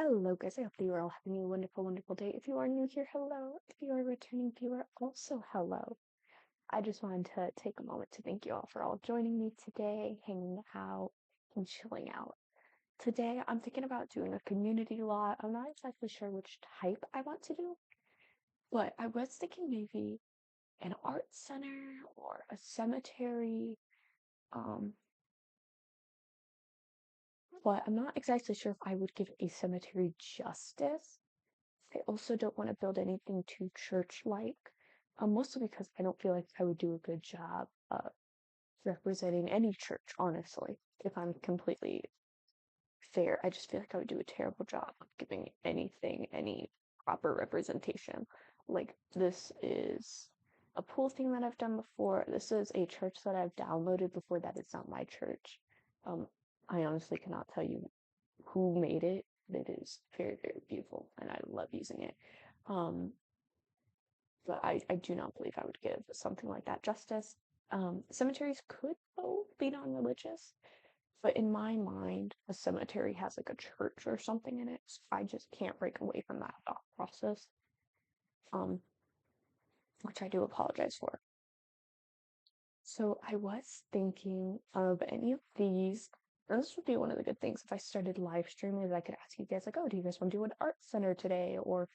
Hello, guys. I hope that you are all having a wonderful, wonderful day. If you are new here, hello. If you are a returning viewer, also hello. I just wanted to take a moment to thank you all for all joining me today, hanging out, and chilling out. Today, I'm thinking about doing a community lot. I'm not exactly sure which type I want to do, but I was thinking maybe an art center or a cemetery. Um, but I'm not exactly sure if I would give a cemetery justice. I also don't want to build anything too church-like, mostly because I don't feel like I would do a good job representing any church, honestly. If I'm completely fair, I just feel like I would do a terrible job of giving anything any proper representation. Like, this is a pool thing that I've done before. This is a church that I've downloaded before. That is not my church. Um, I honestly cannot tell you who made it. It is very, very beautiful, and I love using it. Um, but I do not believe I would give something like that justice. Cemeteries could, though, be non-religious, but in my mind, a cemetery has like a church or something in it, so I just can't break away from that thought process, um, which I do apologize for. So I was thinking of any of these. And this would be one of the good things if I started live streaming that I could ask you guys like, oh, do you guys want to do an art center today or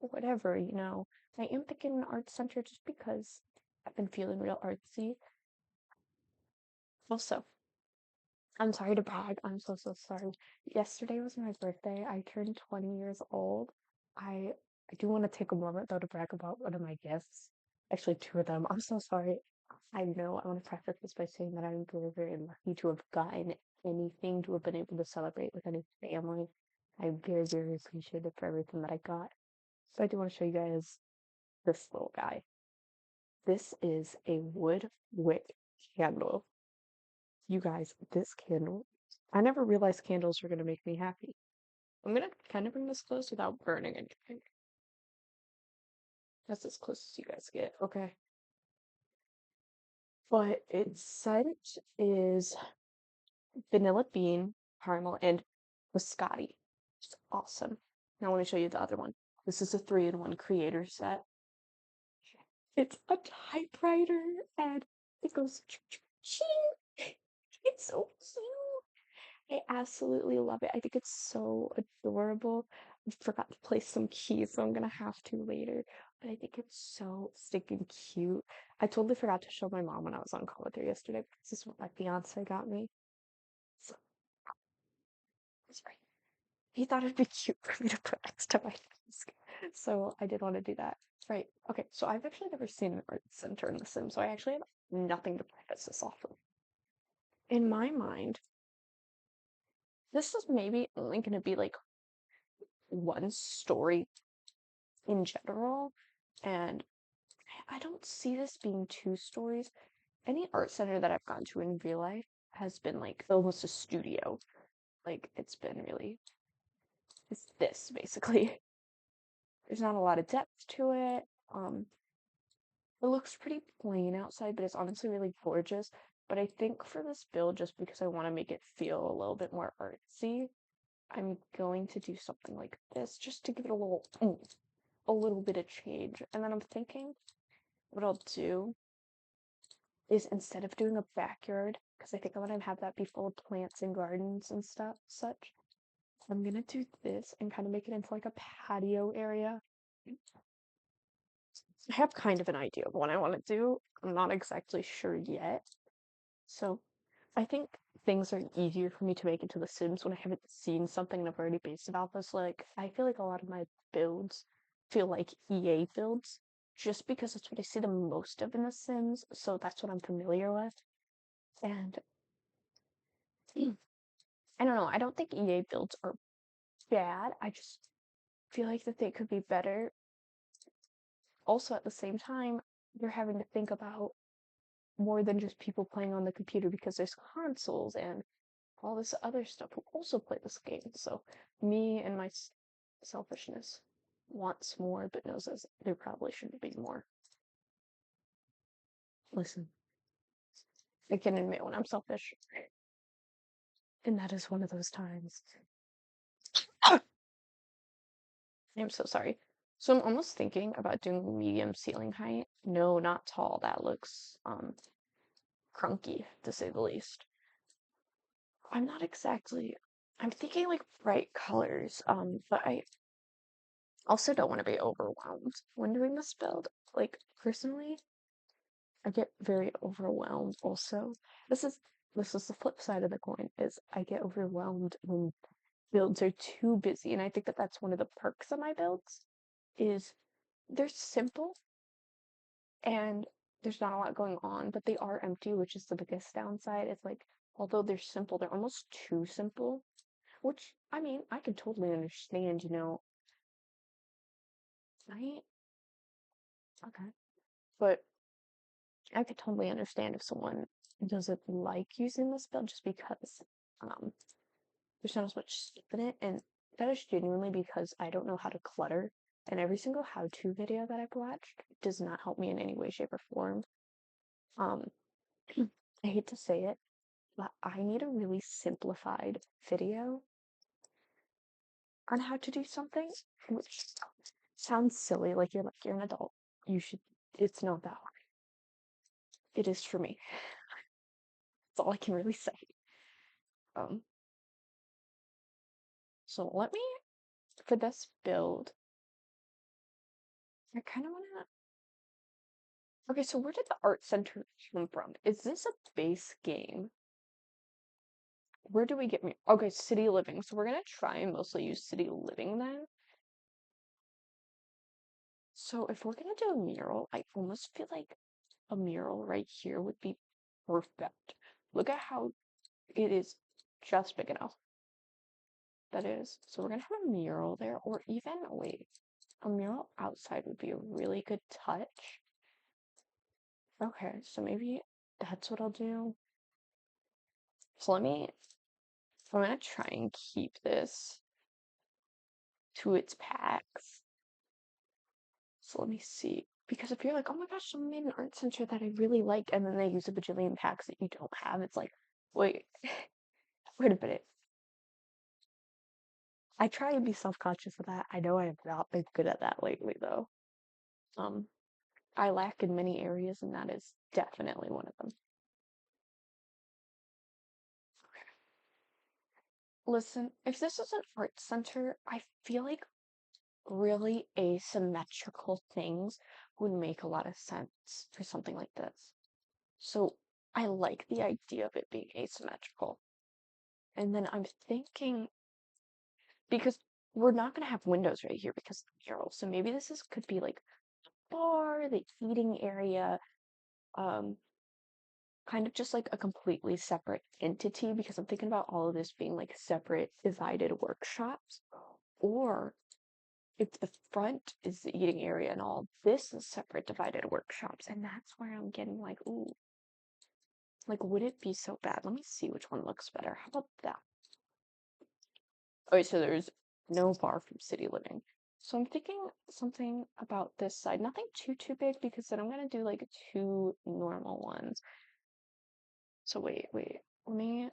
whatever, you know. I am thinking an art center just because I've been feeling real artsy. Also, I'm sorry to brag. I'm so sorry. Yesterday was my birthday. I turned 20 years old. I do want to take a moment though to brag about one of my gifts. Actually, two of them. I'm so sorry. I know I want to preface this by saying that I'm very, very lucky to have gotten anything, to have been able to celebrate with any family. I'm very, very appreciative for everything that I got. So I do want to show you guys this little guy. This is a wood wick candle. You guys, this candle, I never realized candles were going to make me happy. I'm going to kind of bring this close without burning anything. That's as close as you guys get, okay? But its scent is vanilla bean, caramel, and biscotti. It's awesome. Now let me show you the other one. This is a 3-in-1 creator set. It's a typewriter and it goes ching. It's so cute. I absolutely love it. I think it's so adorable. I forgot to place some keys, so I'm gonna have to later. But I think it's so stinking cute. I totally forgot to show my mom when I was on call with her yesterday because this is what my fiance got me. So, sorry. He thought it'd be cute for me to put next to my desk. So I did want to do that. Right. Okay, so I've actually never seen an art center in The Sims, so I actually have nothing to preface this off of. In my mind, this is maybe only going to be like one story in general, and I don't see this being two stories. Any art center that I've gone to in real life has been like almost a studio. Like it's been really, it's this basically. There's not a lot of depth to it. It looks pretty plain outside, but it's honestly really gorgeous. But I think for this build, just because I want to make it feel a little bit more artsy, I'm going to do something like this just to give it a little oomph, a little bit of change. And then I'm thinking what I'll do is instead of doing a backyard, because I think I want to have that be full of plants and gardens and stuff, such, I'm gonna do this and kind of make it into like a patio area. I have kind of an idea of what I want to do. I'm not exactly sure yet. So I think things are easier for me to make into The Sims when I haven't seen something and I've already based it off this. Like, I feel like a lot of my builds feel like EA builds just because that's what I see the most of in The Sims. So that's what I'm familiar with. And I don't know. I don't think EA builds are bad. I just feel like that they could be better. Also, at the same time, you're having to think about more than just people playing on the computer because there's consoles and all this other stuff who also play this game. So me and my selfishness wants more, but knows that there probably shouldn't be more. Listen, I can admit when I'm selfish, and that is one of those times. I'm so sorry. So I'm almost thinking about doing medium ceiling height. No, not tall. That looks crunky to say the least. I'm not exactly I'm thinking like bright colors, but I also don't want to be overwhelmed when doing this build. Like personally, I get very overwhelmed also. This is this is the flip side of the coin is I get overwhelmed when builds are too busy, and I think that that's one of the perks of my builds is they're simple and there's not a lot going on, but they are empty, which is the biggest downside. It's like although they're simple, they're almost too simple, which I mean, I can totally understand, right? Okay. But I could totally understand if someone doesn't like using this build just because um there's not as much stuff in it, and that is genuinely because I don't know how to clutter. And every single how-to video that I've watched does not help me in any way, shape, or form. Um, I hate to say it, but I need a really simplified video on how to do something, which sounds silly, like you're an adult. You should, it's not that hard. It is for me. That's all I can really say. Um, so let me, for this build, I kind of want to Okay, so where did the art center come from? Is this a base game? Where do we get me? Okay, city living. So we're gonna try and mostly use city living then. So if we're gonna do a mural, I almost feel like a mural right here would be perfect. Look at how it is just big enough. That is. So we're gonna have a mural there, or even, wait, a mural outside would be a really good touch. Okay, so maybe that's what I'll do. So I'm gonna try and keep this to its packs. So let me see. Because if you're like, oh my gosh, someone made an art center that I really like, and then they use a bajillion packs that you don't have, it's like, wait, wait a minute. I try and be self-conscious of that. I know I have not been good at that lately, though. Um, I lack in many areas, and that is definitely one of them. Listen, if this is an art center, I feel like really asymmetrical things would make a lot of sense for something like this. So I like the idea of it being asymmetrical. And then I'm thinking, because we're not going to have windows right here because of the mural. So maybe could be like a bar, the eating area, um, kind of just like a completely separate entity because I'm thinking about all of this being like separate divided workshops. Or if the front is the eating area and all this is separate divided workshops, and that's where I'm getting like, ooh, like would it be so bad? Let me see which one looks better. How about that? Okay, so there's no bar from city living. So I'm thinking something about this side. Nothing too big because then I'm gonna do like two normal ones. So wait. Let me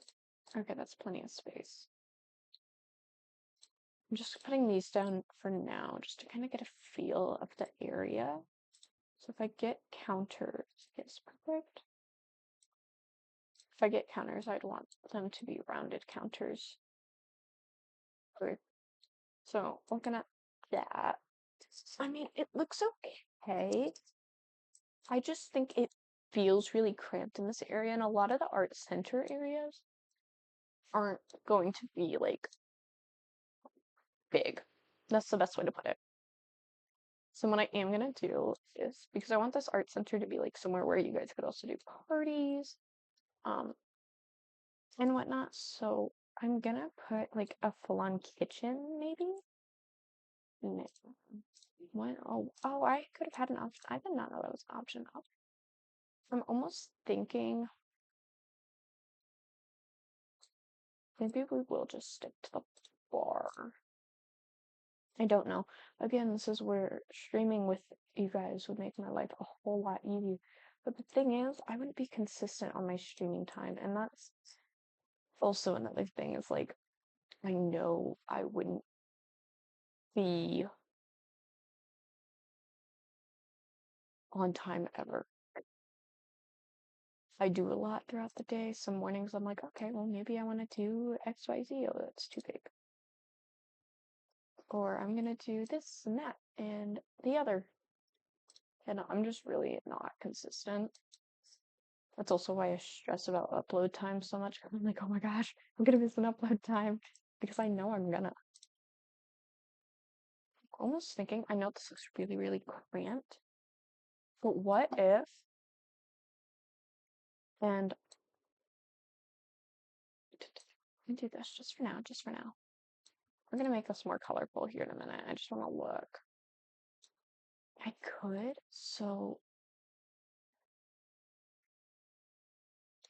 Okay, that's plenty of space. I'm just putting these down for now, just to kind of get a feel of the area. So if I get counters, yes, perfect. If I get counters, I'd want them to be rounded counters. Okay. So looking at that, I mean, it looks okay. I just think it feels really cramped in this area, and a lot of the art center areas aren't going to be like big. That's the best way to put it. So what I am gonna do is because I want this art center to be like somewhere where you guys could also do parties, um, and whatnot. So I'm gonna put like a full-on kitchen, maybe. No. What? Oh, I could have had an option. I did not know that was an option. I'm almost thinking maybe we will just stick to the bar. I don't know. Again, this is where streaming with you guys would make my life a whole lot easier. But the thing is, I wouldn't be consistent on my streaming time, and that's also another thing is like I know I wouldn't be on time ever. I do a lot throughout the day. Some mornings I'm like, okay, well, maybe I want to do XYZ. Oh, that's too big. Or I'm gonna do this and that and the other. And I'm just really not consistent. That's also why I stress about upload time so much. I'm like, oh my gosh, I'm gonna miss an upload time because I know I'm gonna. Almost thinking, I know this looks really, really cramped, but what if, and let me do this just for now, just for now. We're gonna make this more colorful here in a minute. I just wanna look. I could, so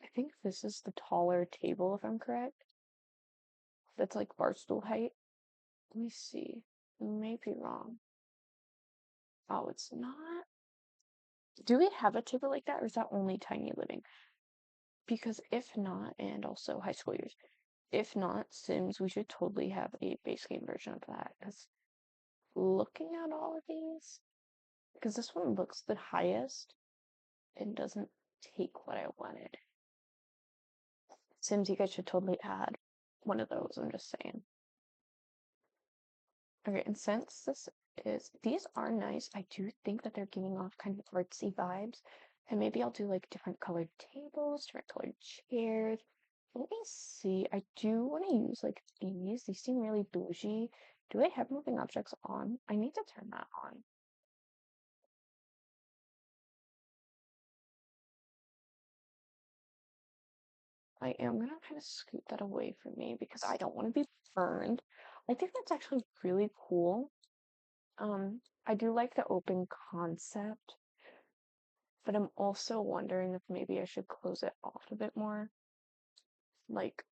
I think this is the taller table if I'm correct. That's like bar stool height. Let me see. I may be wrong. Oh, it's not. Do we have a table like that, or is that only tiny living? Because if not, and also high school years, if not Sims, we should totally have a base game version of that. Because looking at all of these, because this one looks the highest and doesn't take what I wanted. Sims, you guys should totally add one of those. I'm just saying. Okay, and since these are nice, I do think that they're giving off kind of artsy vibes. And maybe I'll do like different colored tables, different colored chairs. Let me see. I do want to use like these. These seem really bougie. Do they have moving objects on? I need to turn that on. I am gonna kind of scoot that away from me because I don't want to be burned. I think that's actually really cool. I do like the open concept. But I'm also wondering if maybe I should close it off a bit more. Like,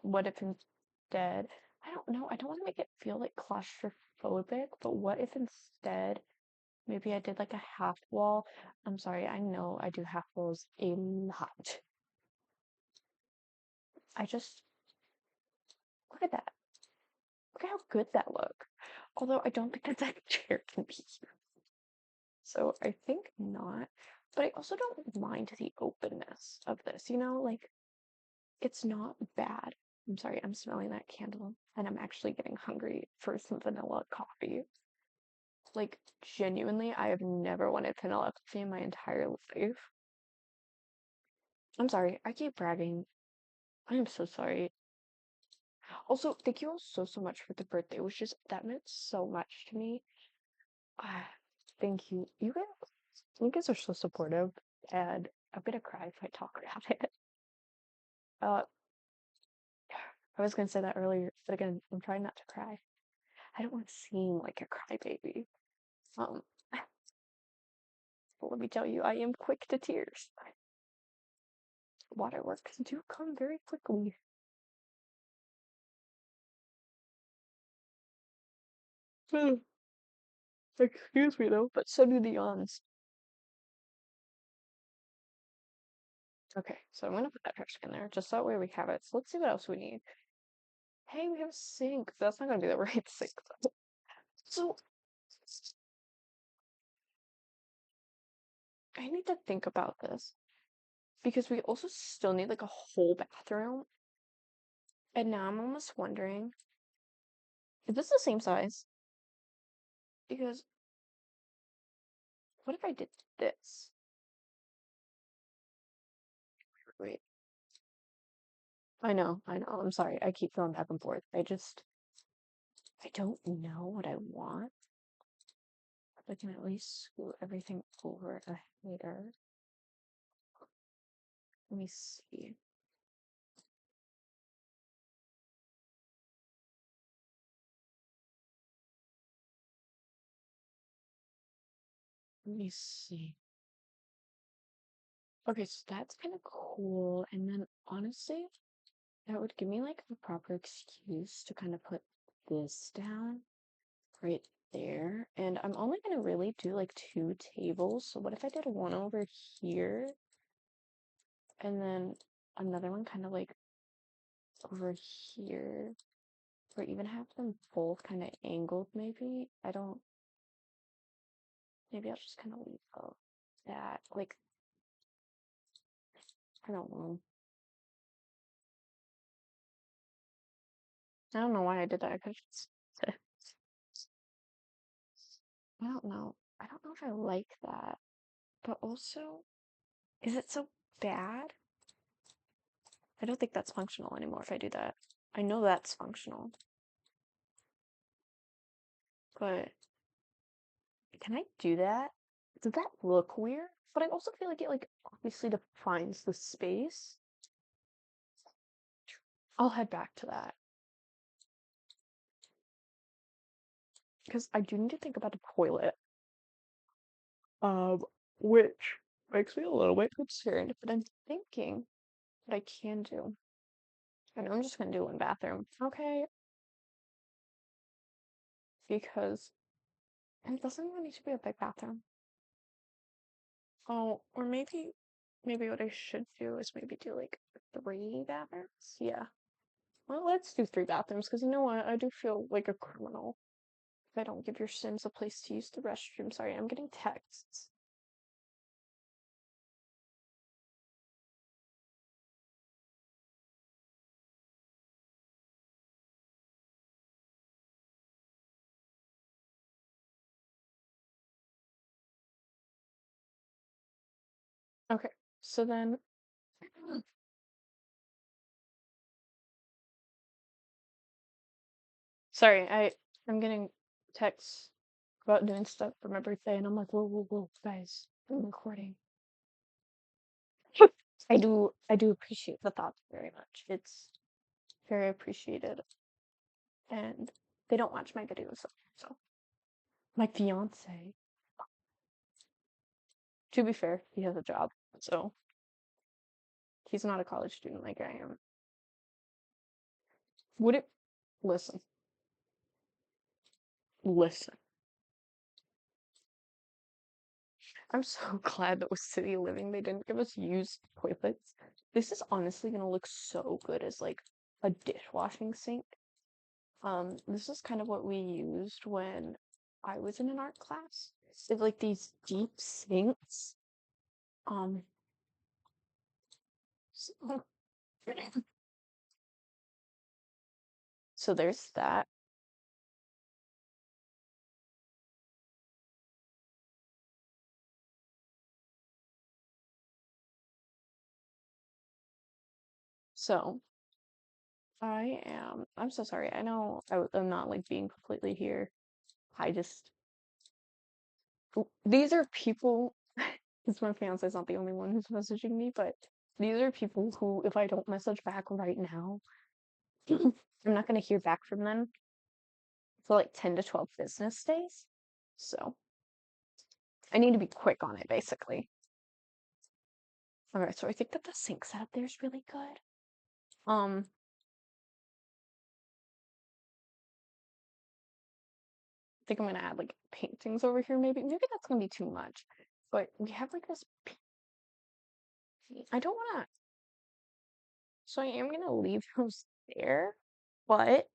what if instead, I don't know, I don't want to make it feel like claustrophobic, but what if instead maybe I did like a half wall? I'm sorry, I know I do half walls a lot. I just, look at that. Look at how good that look. Although I don't think that chair can be here. So I think not. But I also don't mind the openness of this, you know, like it's not bad. I'm sorry, I'm smelling that candle and I'm actually getting hungry for some vanilla coffee. Like, genuinely, I have never wanted vanilla coffee in my entire life. I'm sorry, I keep bragging. I am so sorry. Also, thank you all so much for the birthday wishes. That meant so much to me. Ah, thank you. You guys are so supportive, and I'm gonna cry if I talk about it. Uh, I was gonna say that earlier, but again, I'm trying not to cry. I don't want to seem like a crybaby. Um, but let me tell you, I am quick to tears. Waterworks do come very quickly. Excuse me though, but so do the yawns. Okay, so I'm gonna put that trash in there, just that way we have it. So let's see what else we need. Hey, we have a sink. That's not gonna be the right sink though. So I need to think about this because we also still need like a whole bathroom. And now I'm almost wondering, is this the same size? Because what if I did this? Wait, I know. I'm sorry. I keep going back and forth. I don't know what I want. I can at least scoot everything over a hair. Let me see. Let me see. Okay, so that's kind of cool. And then honestly, that would give me like a proper excuse to kind of put this down right there. And I'm only gonna really do like two tables. So what if I did one over here and then another one kind of like over here, or even have them both kind of angled maybe? Maybe I'll just kind of leave both. that. Like, I don't know. I don't know why I did that. I don't know. I don't know if I like that. But also, is it so bad? I don't think that's functional anymore if I do that. I know that's functional. But can I do that? Does that look weird? But I also feel like it like obviously defines the space. I'll head back to that. Because I do need to think about the toilet. Which makes me a little bit concerned, but I'm thinking what I can do. And I'm just gonna do one bathroom. Okay. Because it doesn't even need to be a big bathroom. Oh, or maybe what I should do is maybe do like 3 bathrooms. Yeah. Well, let's do 3 bathrooms because you know what? I do feel like a criminal if I don't give your Sims a place to use the restroom. Sorry, I'm getting texts. Okay, so then sorry, I'm getting texts about doing stuff for my birthday, and I'm like, whoa, whoa, whoa, guys, I'm recording. I do appreciate the thoughts very much. It's very appreciated, and they don't watch my videos, so my fiance. To be fair, he has a job, so he's not a college student like I am. Would it? Listen, listen. I'm so glad that with city living they didn't give us used toilets. This is honestly gonna look so good as like a dishwashing sink. This is kind of what we used when I was in an art class. It's like these deep sinks. Um, so, so there's that. So I'm so sorry. I know I'm not like being completely here. I just, these are people, because my fiance's not the only one who's messaging me, but these are people who, if I don't message back right now, I'm not going to hear back from them for like 10 to 12 business days. So I need to be quick on it, basically. All right, so I think that the sink setup there is really good. Um, I think I'm gonna add like paintings over here, maybe. Maybe that's gonna be too much. But we have like this. I don't wanna. So I am gonna leave those there, but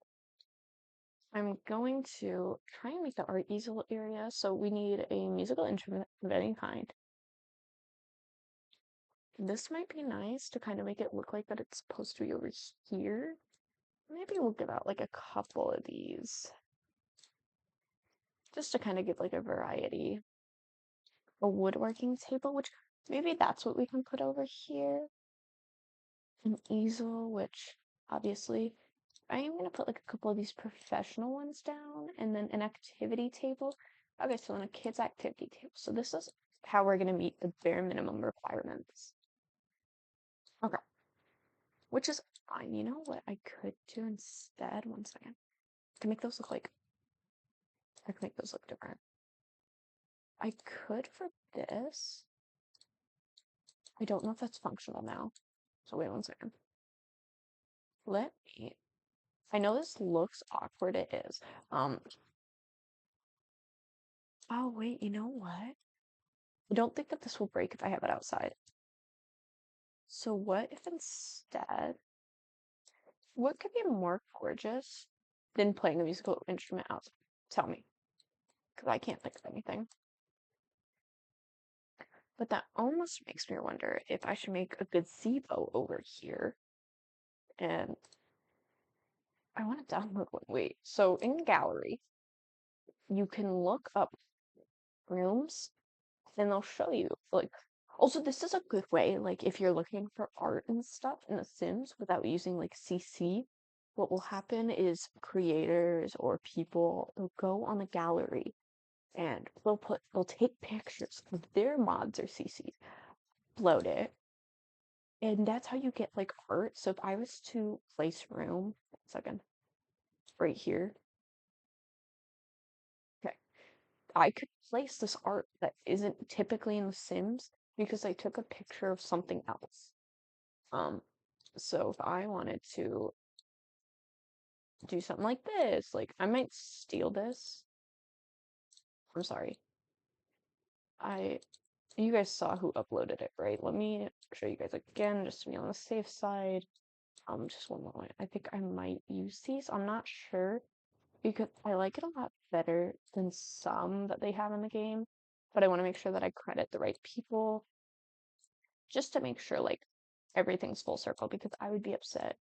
I'm going to try and make the art easel area. So we need a musical instrument of any kind. This might be nice to kind of make it look like that it's supposed to be over here. Maybe we'll give out like a couple of these just to kind of give like a variety. A woodworking table, which maybe that's what we can put over here. An easel, which obviously I am gonna put like a couple of these professional ones down, and then an activity table. Okay, so then a kids activity table. So this is how we're gonna meet the bare minimum requirements. Okay, which is fine. You know what I could do instead? One second. To make those look like, I can make those look different. I could for this. I don't know if that's functional now. So wait one second. Let me, I know this looks awkward, it is. Oh wait, you know what? I don't think that this will break if I have it outside. So what if instead, what could be more gorgeous than playing a musical instrument outside? Tell me, because I can't think of anything. But that almost makes me wonder if I should make a gazebo over here. And I want to download one. Wait, so in gallery, you can look up rooms and they'll show you like also this is a good way like if you're looking for art and stuff in the Sims without using like CC, what will happen is creators or people will go on the gallery and they'll take pictures of their mods or CCs, upload it, and that's how you get like art. So if I was to place room, 1 second, right here, okay, I could place this art that isn't typically in The Sims because I took a picture of something else. Um, so if I wanted to do something like this, like I might steal this. I'm sorry. You guys saw who uploaded it, right? Let me show you guys again, just to be on the safe side. Just one moment. I think I might use these. I'm not sure because I like it a lot better than some that they have in the game, but I want to make sure that I credit the right people just to make sure like everything's full circle because I would be upset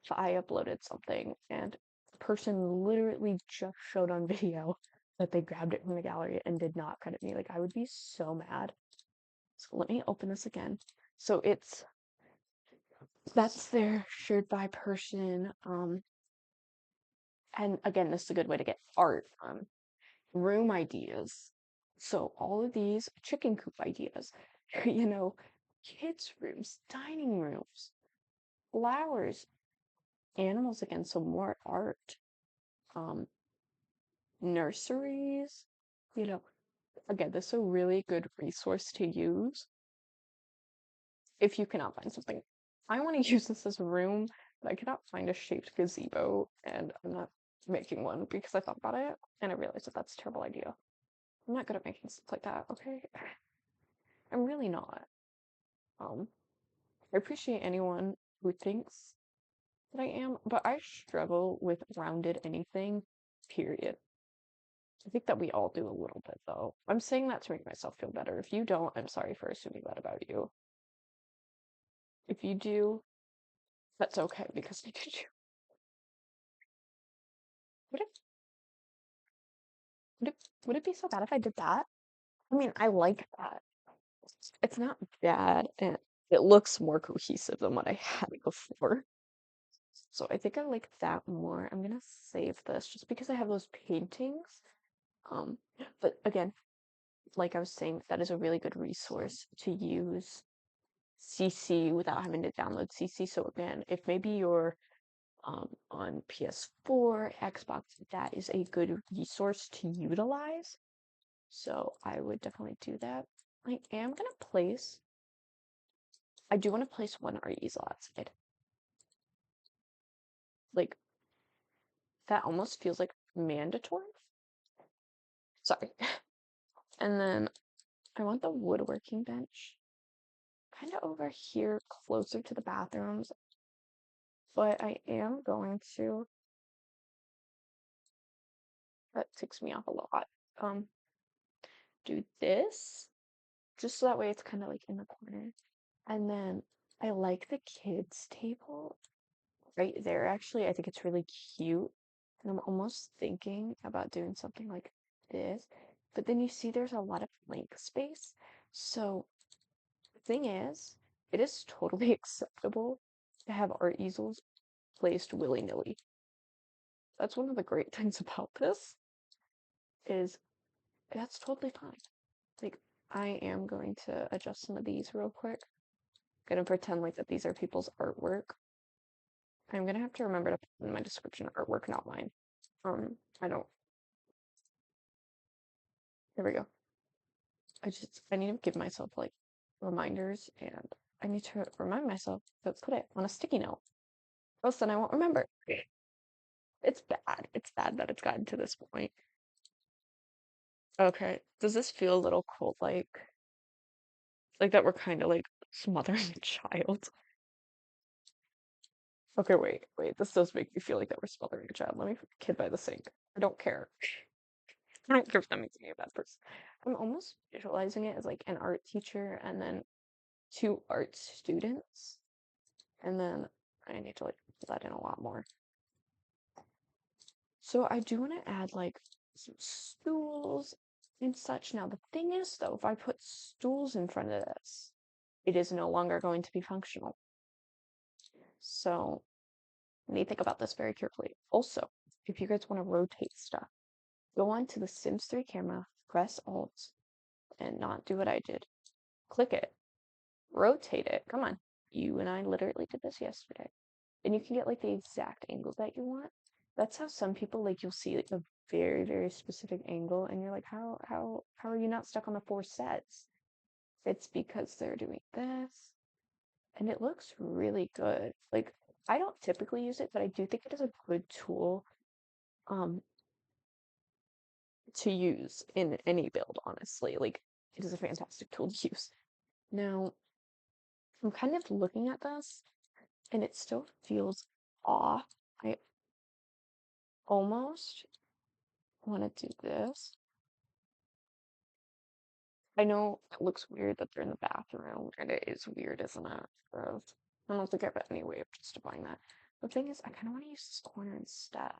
if I uploaded something and the person literally just showed on video that they grabbed it from the gallery and did not credit me. Like I would be so mad. So let me open this again. So that's their shared by person. And again, this is a good way to get art. Room ideas. So all of these chicken coop ideas, you know, kids' rooms, dining rooms, flowers, animals again, so more art, um, nurseries, you know, again, this is a really good resource to use if you cannot find something. I want to use this as a room, but I cannot find a shaped gazebo, and I'm not making one because I thought about it and I realized that that's a terrible idea. I'm not good at making stuff like that, okay? I'm really not. Um, I appreciate anyone who thinks that I am, but I struggle with rounded anything, period. I think that we all do a little bit, though. I'm saying that to make myself feel better. If you don't, I'm sorry for assuming that about you. If you do, that's okay because I did you. Would it would it would it be so bad if I did that? I mean, I like that. It's not bad, and it looks more cohesive than what I had before. So I think I like that more. I'm gonna save this just because I have those paintings. Um, but again, like I was saying, that is a really good resource to use CC without having to download CC. So again, if maybe you're on PS4, Xbox, that is a good resource to utilize. So I would definitely do that. I do want to place one art easel outside. Like, that almost feels like mandatory. Sorry. And then I want the woodworking bench kind of over here closer to the bathrooms, but I am going to, that ticks me off a lot, do this just so that way it's kind of like in the corner. And then I like the kids table right there. Actually, I think it's really cute. And I'm almost thinking about doing something like this. But then you see there's a lot of blank space. So the thing is, it is totally acceptable to have art easels placed willy-nilly. That's one of the great things about this is that's totally fine. Like I am going to adjust some of these real quick. Gonna pretend like that these are people's artwork. I'm gonna have to remember to put in my description artwork, not mine. I don't. There we go. I need to give myself like reminders and I need to remind myself to put it on a sticky note. Else then I won't remember. It's bad. It's bad that it's gotten to this point. Okay. Does this feel a little cold like that we're kind of like smothering a child? Okay, wait. This does make me feel like that we're smothering a child. Let me put the kid by the sink. I don't care. I don't care if that makes me a bad person. I'm almost visualizing it as like an art teacher and then two art students. And then I need to like put that in a lot more. So I do want to add like some stools and such. Now the thing is though, if I put stools in front of this, it is no longer going to be functional. So I need to think about this very carefully. Also, if you guys want to rotate stuff, go on to the Sims 3 camera, press Alt, and not do what I did. Click it, rotate it. Come on. You and I literally did this yesterday. And you can get like the exact angle that you want. That's how some people like you'll see like a very, very specific angle and you're like, how are you not stuck on the 4 sets? It's because they're doing this. And it looks really good. Like I don't typically use it, but I do think it is a good tool um to use in any build, honestly. Like it is a fantastic tool to use. Now, I'm kind of looking at this and it still feels off. I almost want to do this. I know it looks weird that they're in the bathroom, and it is weird, isn't it? Gross. I don't think I have any way of justifying that. The thing is, I kind of want to use this corner instead.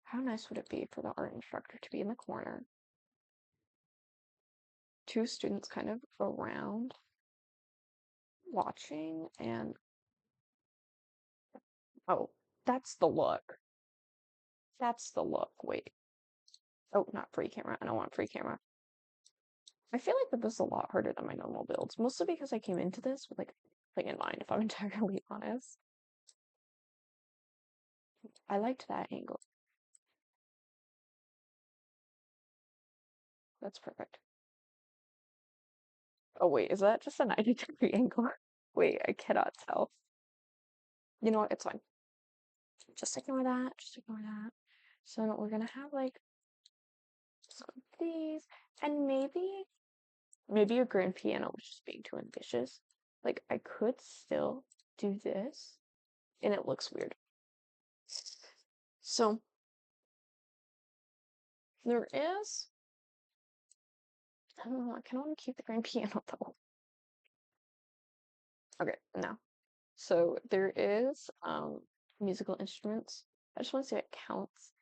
How nice would it be for the art instructor to be in the corner? Two students kind of around watching, and oh, that's the look. That's the look. Wait. Oh, not free camera. I don't want free camera. I feel like that this is a lot harder than my normal builds, mostly because I came into this with like thing in mind, if I'm entirely honest. I liked that angle. That's perfect. Oh wait, is that just a 90-degree angle? Wait, I cannot tell. You know what? It's fine. Just ignore that. Just ignore that. So we're gonna have like some of these, and maybe a grand piano, which is being too ambitious. Like I could still do this, and it looks weird. So there is. I don't know. I kind of want to keep the grand piano though. Okay, now. So there is musical instruments. I just want to see if it counts.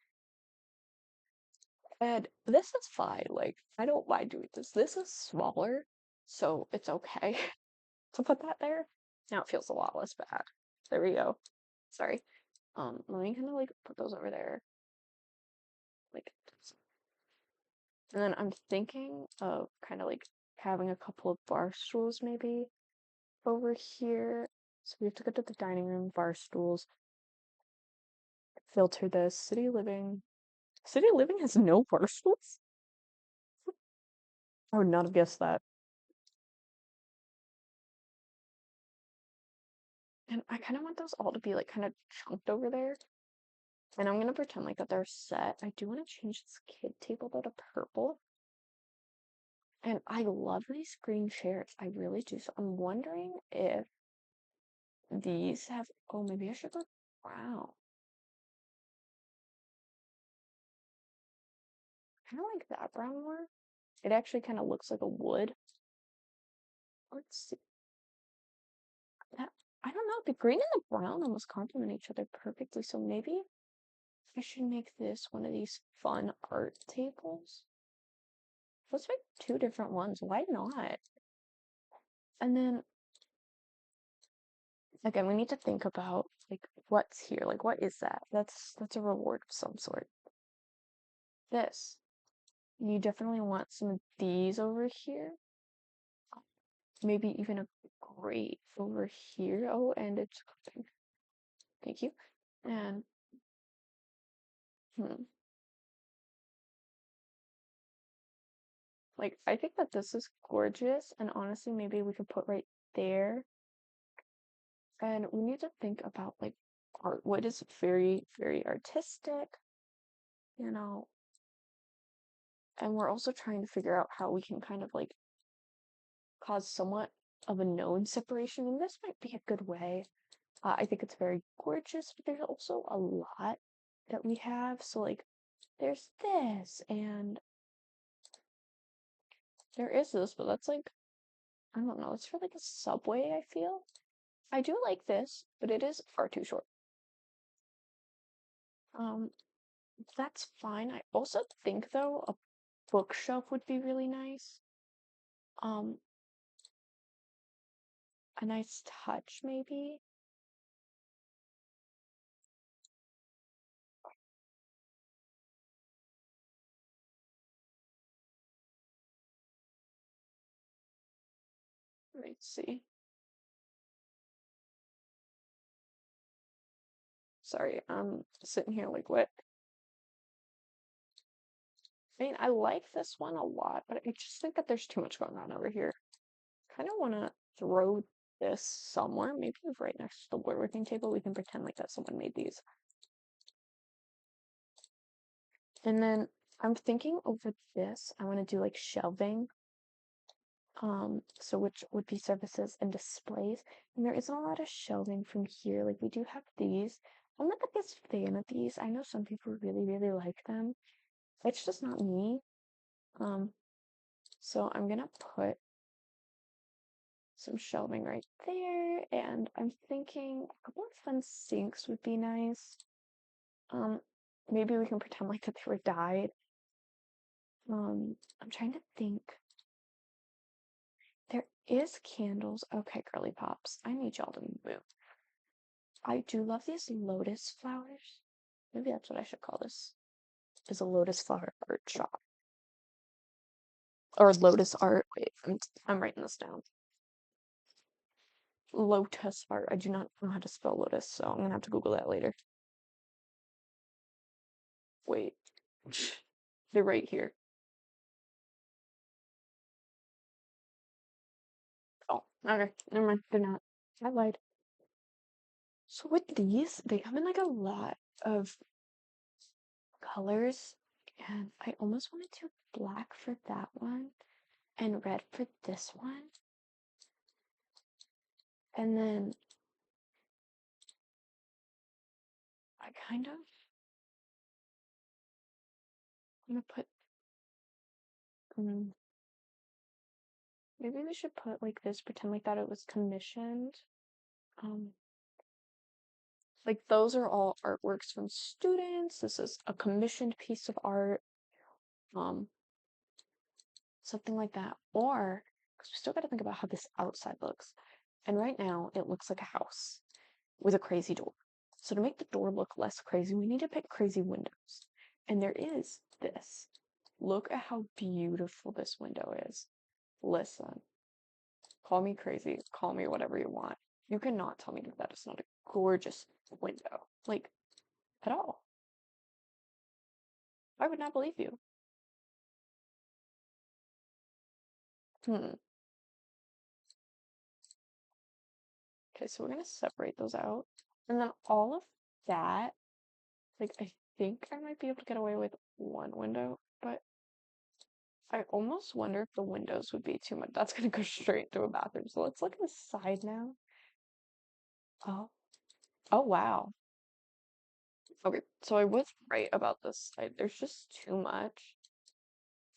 And this is fine. Like, I don't mind doing this. This is smaller, so it's okay to put that there. Now it feels a lot less bad. There we go. Sorry. Let me kind of like put those over there. Like this. And then I'm thinking of kind of like having a couple of bar stools maybe over here. So we have to go to the dining room, bar stools, filter this. City living. City living has no bar stools? I would not have guessed that. And I kind of want those all to be like kind of chunked over there. And I'm gonna pretend like that they're set. I do want to change this kid table though to purple. And I love these green chairs. I really do. So I'm wondering if these have, oh, maybe I should go brown. Kind of like that brown more. It actually kind of looks like a wood. Let's see. That, I don't know. The green and the brown almost complement each other perfectly. So maybe I should make this one of these fun art tables. Let's make two different ones. Why not? And then again, we need to think about like what's here. Like what is that? That's a reward of some sort. This. You definitely want some of these over here. Maybe even a grate over here. Oh, and it's cooking. Thank you. And hmm. Like I think that this is gorgeous, and honestly, maybe we could put right there. And we need to think about like art. What is very, very artistic, you know? And we're also trying to figure out how we can kind of like cause somewhat of a known separation, and this might be a good way. I think it's very gorgeous, but there's also a lot that we have. So like, there's this, and There is this, but that's like, I don't know, it's for like a subway, I feel. I do like this, but it is far too short. Um, that's fine. I also think though a bookshelf would be really nice. Um, a nice touch maybe. Let's see. Sorry, I'm sitting here like what? I mean, I like this one a lot, but I just think that there's too much going on over here. Kind of want to throw this somewhere, maybe right next to the woodworking table. We can pretend like that someone made these. And then I'm thinking over this, I want to do like shelving. So which would be services and displays. And there isn't a lot of shelving from here. Like we do have these. I'm not the biggest fan of these. I know some people really, really like them. It's just not me. Um, so I'm gonna put some shelving right there, and I'm thinking a couple of fun sinks would be nice. Um, maybe we can pretend like that they were dyed. I'm trying to think. There is candles. Okay, girly pops. I need y'all to move. I do love these lotus flowers. Maybe that's what I should call this. Is a lotus flower art shop. Or lotus art. Wait, I'm writing this down. Lotus art. I do not know how to spell lotus, so I'm gonna have to Google that later. Wait. They're right here. Oh, okay. Never mind. They're not. I lied. So with these, they come in like a lot of colors, and I almost want to do black for that one and red for this one. And then I kind of I'm gonna put maybe we should put like this, pretend like that it was commissioned. Um, like those are all artworks from students. This is a commissioned piece of art. Um, something like that. Or because we still got to think about how this outside looks. And right now it looks like a house with a crazy door. So to make the door look less crazy, we need to pick crazy windows. And there is this. Look at how beautiful this window is. Listen, call me crazy, call me whatever you want. You cannot tell me that that is not a gorgeous window. Like, at all. I would not believe you. Hmm. Okay, so we're gonna separate those out. And then all of that, like, I think I might be able to get away with one window, but I almost wonder if the windows would be too much. That's gonna go straight into a bathroom. So let's look at the side now. Oh, oh wow. Okay, so I was right about this side. There's just too much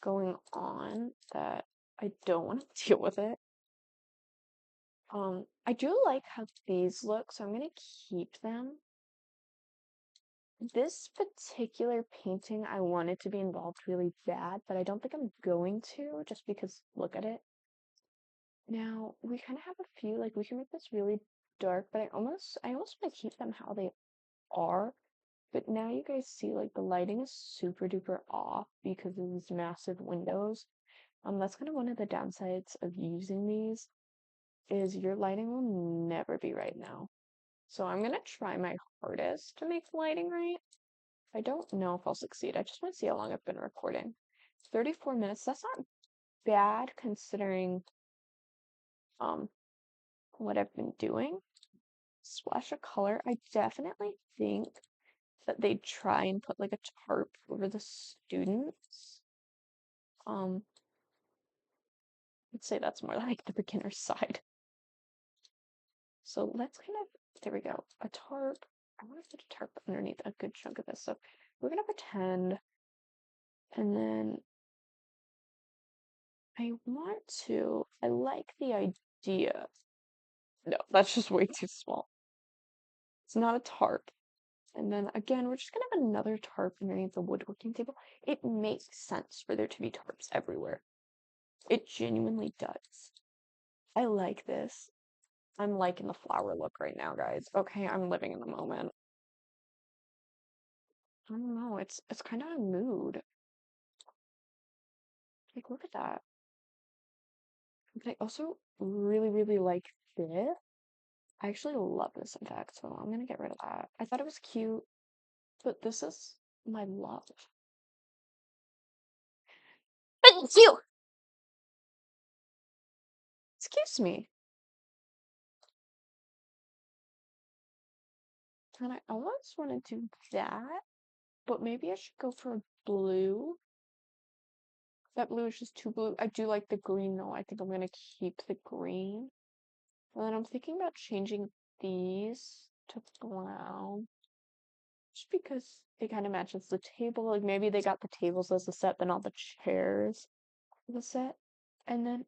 going on that I don't want to deal with it. I do like how these look, so I'm gonna keep them. This particular painting, I wanted to be involved really bad, but I don't think I'm going to, just because look at it. Now, we kind of have a few, like we can make this really dark, but I almost want to keep them how they are. But now you guys see like the lighting is super duper off because of these massive windows. That's kind of one of the downsides of using these is your lighting will never be right now. So I'm gonna try my hardest to make the lighting right. I don't know if I'll succeed. I just want to see how long I've been recording. 34 minutes, that's not bad considering um what I've been doing. Splash of color. I definitely think that they try and put like a tarp over the students. Um, let's say that's more like the beginner side. So let's kind of, there we go, a tarp. I want to put a tarp underneath a good chunk of this. So we're gonna pretend, and then I like the idea. No, that's just way too small. It's not a tarp. And then again, we're just gonna have another tarp underneath the woodworking table. It makes sense for there to be tarps everywhere. It genuinely does. I like this. I'm liking the flower look right now, guys. Okay, I'm living in the moment. I don't know, it's kind of a mood. Like, look at that. But I also really, really like this. I actually love this, in fact, so I'm gonna get rid of that. I thought it was cute, but this is my love. Thank you! Excuse me. And I almost want to do that, but maybe I should go for a blue. That blue is just too blue. I do like the green though. I think I'm gonna keep the green. And then I'm thinking about changing these to brown. Just because it kind of matches the table. Like maybe they got the tables as a set, but not the chairs as a set. And then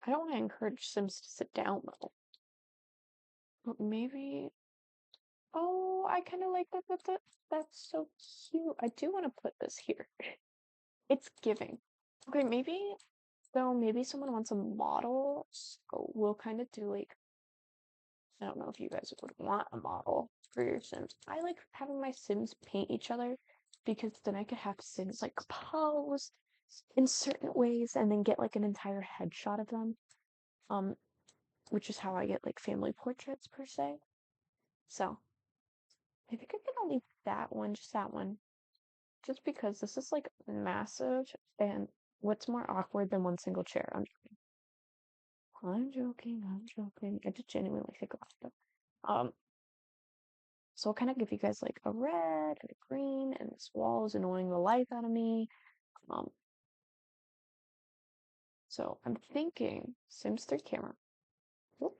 I don't want to encourage Sims to sit down though. But maybe oh, I kind of like that. That's so cute. I do want to put this here. It's giving. Okay, maybe though, maybe someone wants a model. So we'll kind of do like I don't know if you guys would want a model for your Sims. I like having my Sims paint each other because then I could have Sims like pose in certain ways and then get like an entire headshot of them. Um, which is how I get like family portraits per se. So I think I can only that one, just that one. Just because this is like massive and what's more awkward than one single chair? I'm joking. I'm joking. I'm joking. I just genuinely think about it. So I'll kind of give you guys like a red and a green, and this wall is annoying the life out of me. Um, so I'm thinking Sims 3 camera. Whoop,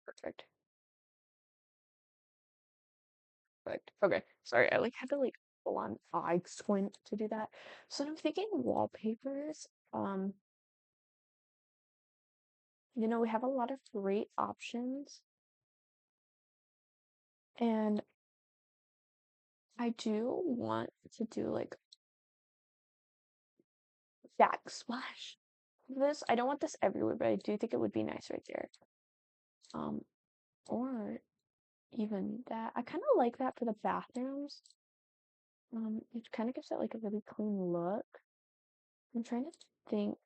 perfect. Perfect. Okay. Sorry, I like had to like full on eye squint to do that. So I'm thinking wallpapers. We have a lot of great options. And I do want to do like backsplash. This I don't want this everywhere, but I do think it would be nice right there. Um, or even that. I kind of like that for the bathrooms. It kind of gives it like a really clean look. I'm trying to think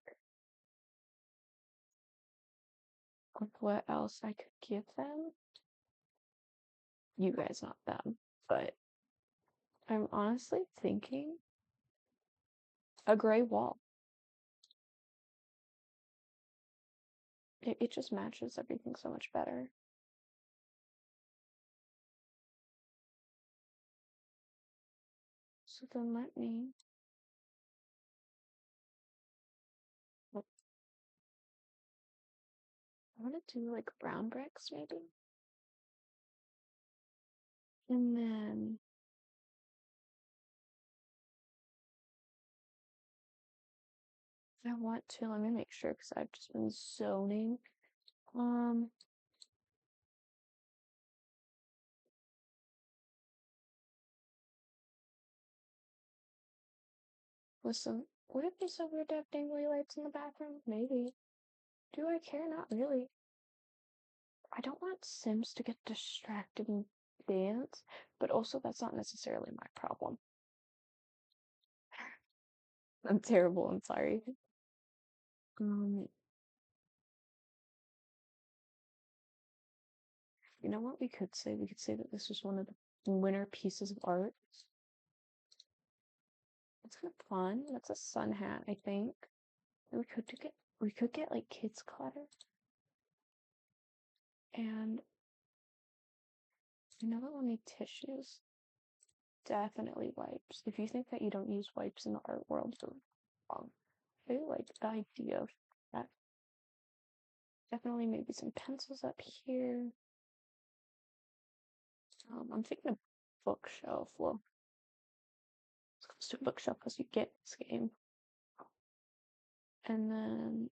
of what else I could give them. You guys, not them, but I'm honestly thinking a gray wall. It just matches everything so much better. So then let me. I want to do like brown bricks maybe. And then I want to, let me make sure because I've just been zoning. Um, Listen, would it be so weird to have dangly lights in the bathroom? Maybe. Do I care? Not really. I don't want Sims to get distracted and dance, but also that's not necessarily my problem. I'm terrible, I'm sorry. Um, you know what we could say? We could say that this was one of the winner pieces of art. It's kind of fun. That's a sun hat, I think. And we could get like kids clutter. And I know that we'll need tissues. Definitely wipes. If you think that you don't use wipes in the art world, you're wrong. I like the idea of that. Definitely maybe some pencils up here. I'm thinking a bookshelf. Well, let's do a bookshelf because you get this game. And then,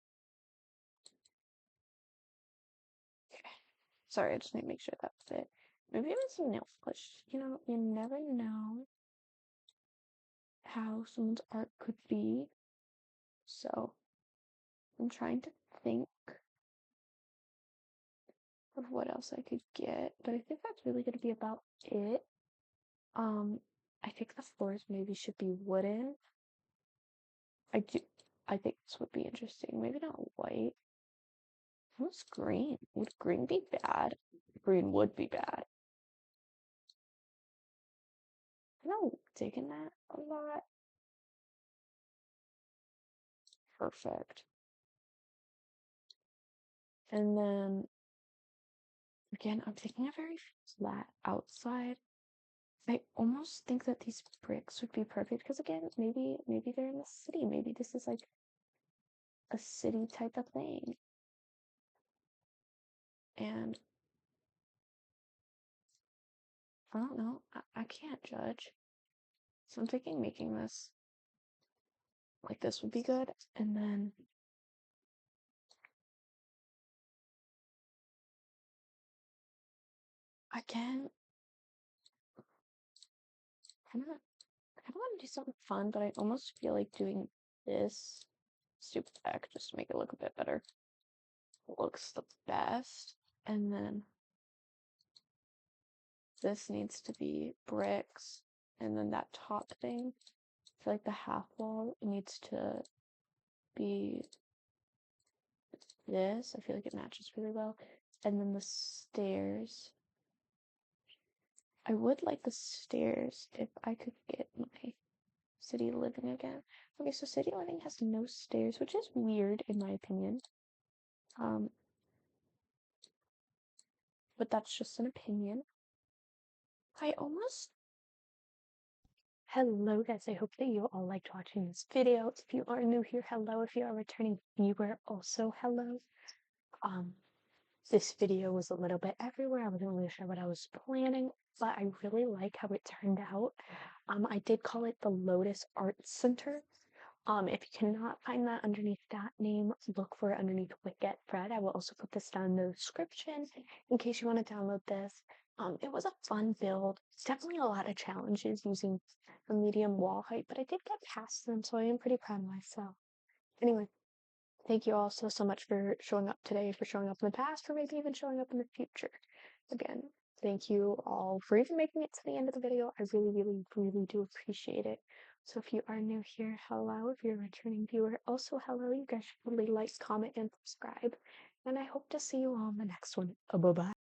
okay. Sorry, I just need to make sure that fit. Maybe even some nail polish. You know, you never know how someone's art could be. So I'm trying to think of what else I could get, but I think that's really gonna be about it. Um, I think the floors maybe should be wooden. I do. I think this would be interesting. Maybe not white. What's green? Would green be bad? Green would be bad. I'm not digging that a lot. Perfect. And then again, I'm taking a very flat outside. I almost think that these bricks would be perfect because again, maybe they're in the city. Maybe this is like a city type of thing. And I don't know. I can't judge. So I'm thinking making this like this would be good. And then again, I don't I don't want to do something fun, but I almost feel like doing this stupid deck just to make it look a bit better. Looks the best. And then this needs to be bricks. And then that top thing, for like the half wall, it needs to be this. I feel like it matches really well. And then the stairs. I would like the stairs if I could get my city living again. Okay, so city living has no stairs, which is weird in my opinion. But that's just an opinion. I almost Hello guys, I hope that you all liked watching this video. If you are new here, hello. If you are a returning viewer, also hello. Um, this video was a little bit everywhere. I wasn't really sure what I was planning, but I really like how it turned out. I did call it the Lotus Arts Center. If you cannot find that underneath that name, look for it underneath Wicketfred. I will also put this down in the description in case you want to download this. It was a fun build. It's definitely a lot of challenges using a medium wall height, but I did get past them, so I am pretty proud of myself. Anyway, thank you all so much for showing up today, for showing up in the past, for maybe even showing up in the future. Again, thank you all for even making it to the end of the video. I really do appreciate it. So if you are new here, hello. If you're a returning viewer, also hello. You guys should really like, comment, and subscribe. And I hope to see you all in the next one. Bye-bye.